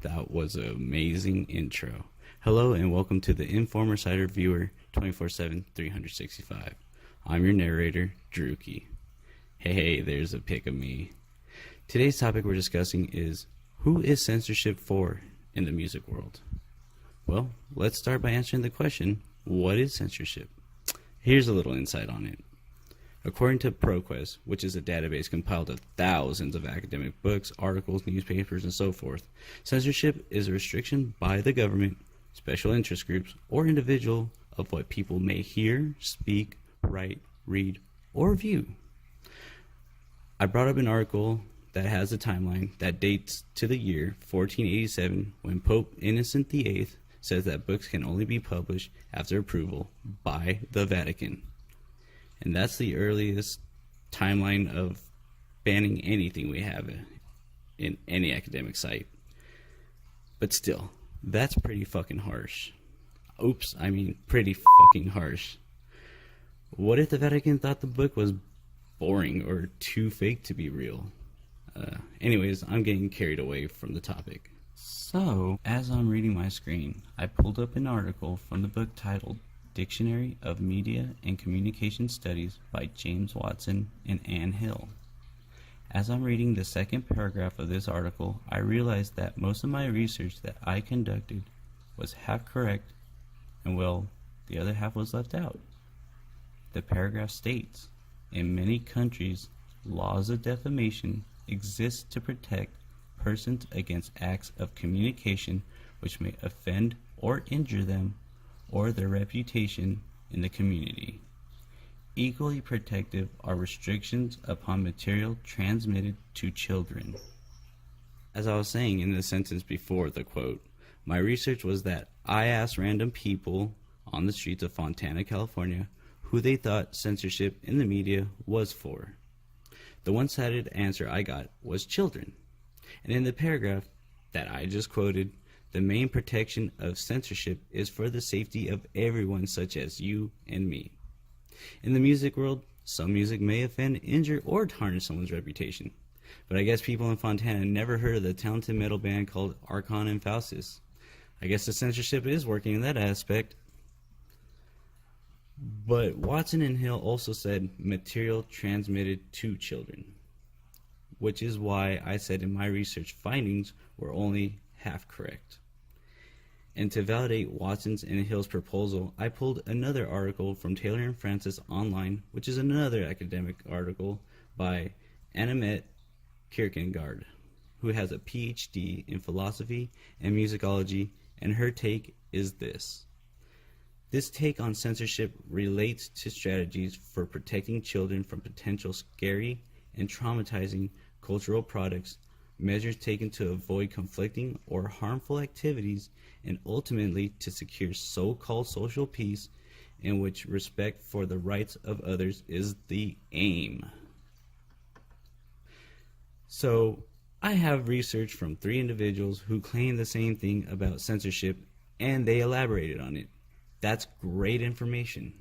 That was an amazing intro. Hello and welcome to the Informer Cider Viewer 24/7 365. I'm your narrator, Druki. Hey, there's a pic of me. Today's topic we're discussing is who is censorship for in the music world? Well, let's start by answering the question, what is censorship? Here's a little insight on it. According to ProQuest, which is a database compiled of thousands of academic books, articles, newspapers, and so forth, censorship is a restriction by the government, special interest groups, or individual of what people may hear, speak, write, read, or view. I brought up an article that has a timeline that dates to the year 1487 when Pope Innocent VIII says that books can only be published after approval by the Vatican. And that's the earliest timeline of banning anything we have in any academic site. But still, that's pretty fucking harsh. Pretty fucking harsh. What if the Vatican thought the book was boring or too fake to be real? Anyways, I'm getting carried away from the topic. So, as I'm reading my screen, I pulled up an article from the book titled Dictionary of Media and Communication Studies by James Watson and Anne Hill. As I'm reading the second paragraph of this article, I realized that most of my research that I conducted was half correct, and the other half was left out. The paragraph states, in many countries, laws of defamation exist to protect persons against acts of communication which may offend or injure them or their reputation in the community. Equally protective are restrictions upon material transmitted to children. As I was saying in the sentence before the quote, my research was that I asked random people on the streets of Fontana, California, who they thought censorship in the media was for. The one-sided answer I got was children. And in the paragraph that I just quoted, the main protection of censorship is for the safety of everyone such as you and me. In the music world, some music may offend, injure, or tarnish someone's reputation. But I guess people in Fontana never heard of the talented metal band called Archon and Faustus. I guess the censorship is working in that aspect. But Watson and Hill also said material transmitted to children, which is why I said in my research findings were only half correct. And to validate Watson's and Hill's proposal, I pulled another article from Taylor and Francis Online, which is another academic article by Annette Kierkegaard, who has a PhD in philosophy and musicology, and her take is this. This take on censorship relates to strategies for protecting children from potential scary and traumatizing cultural products, measures taken to avoid conflicting or harmful activities, and ultimately to secure so-called social peace in which respect for the rights of others is the aim. So, I have research from 3 individuals who claim the same thing about censorship, and they elaborated on it. That's great information.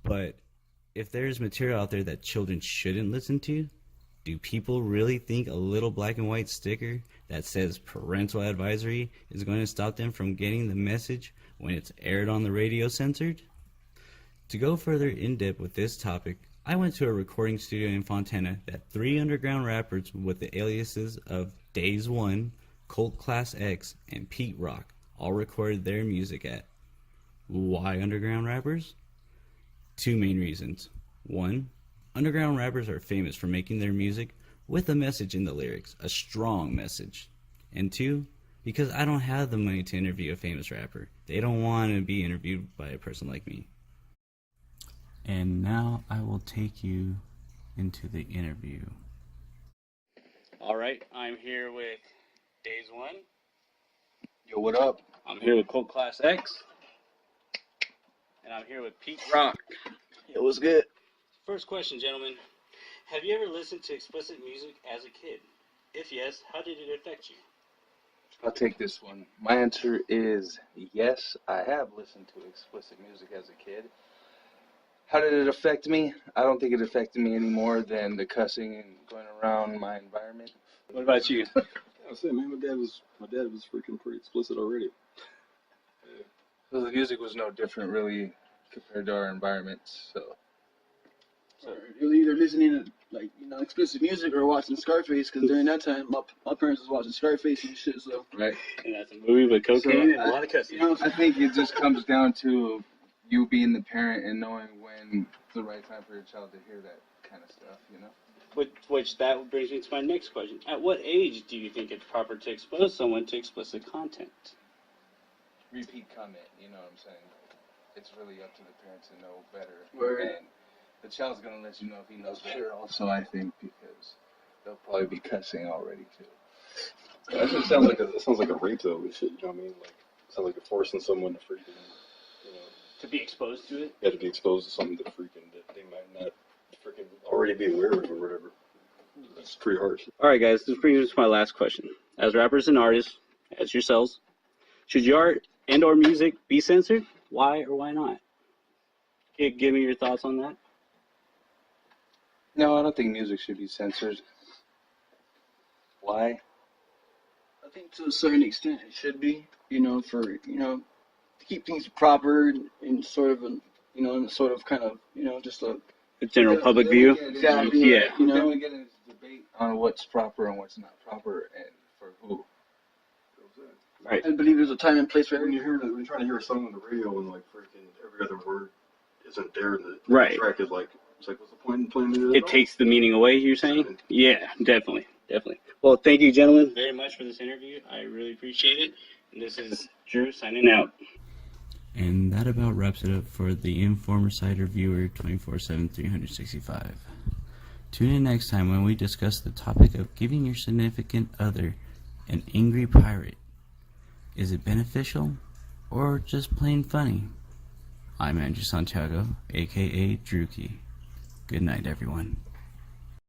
But if there's material out there that children shouldn't listen to, do people really think a little black and white sticker that says parental advisory is going to stop them from getting the message when it's aired on the radio censored? To go further in depth with this topic, I went to a recording studio in Fontana that 3 underground rappers with the aliases of Days One, Cult Class X, and Pete Rock all recorded their music at. Why underground rappers? 2 main reasons. 1, underground rappers are famous for making their music with a message in the lyrics, a strong message. And 2, because I don't have the money to interview a famous rapper. They don't want to be interviewed by a person like me. And now I will take you into the interview. Alright, I'm here with Days One. Yo, what up? I'm here with Cult Class X. And I'm here with Pete Rock. Yo, what's good? First question, gentlemen. Have you ever listened to explicit music as a kid? If yes, how did it affect you? I'll take this one. My answer is yes, I have listened to explicit music as a kid. How did it affect me? I don't think it affected me any more than the cussing and going around my environment. What about you? I was saying, man, my dad was freaking pretty explicit already. So the music was no different, really, compared to our environments. So Or you're either listening to explicit music or watching Scarface, because during that time my parents was watching Scarface and shit. So right. And that's a movie with cocaine and a lot of cussing. I think it just comes down to you being the parent and knowing when the right time for your child to hear that kind of stuff. Which that brings me to my next question. At what age do you think it's proper to expose someone to explicit content? Repeat comment. You know what I'm saying? It's really up to the parent to know better. Word. And the child's gonna let you know if he knows better. Also, I think because they'll probably be cussing already too. That just sounds like a rape though. And shit, you know what I mean? Like, it sounds like you're forcing someone to freaking, To be exposed to it? you have to be exposed to something that they might not freaking already be aware of or whatever. That's pretty harsh. Alright guys, this brings us to my last question. As rappers and artists, as yourselves, should your art and or music be censored? Why or why not? Give me your thoughts on that. No, I don't think music should be censored. Why? I think to a certain extent it should be, to keep things proper and sort of just a The general public view? exactly, Yeah. Then we get into this debate on what's proper and what's not proper and for who. Right. I believe there's a time and place for When everything. you're trying to hear a song on the radio and like freaking every other word isn't there, the Right. track is like, it's like, what's the point in playing it? It takes the meaning away, you're saying? Yeah, definitely. Well, thank you, gentlemen, very much for this interview. I really appreciate it. And this is Drew signing out. And that about wraps it up for the Informer Cider Viewer 24/7, 365. Tune in next time when we discuss the topic of giving your significant other an angry pirate. Is it beneficial or just plain funny? I'm Andrew Santiago, aka Drewkey. Good night, everyone.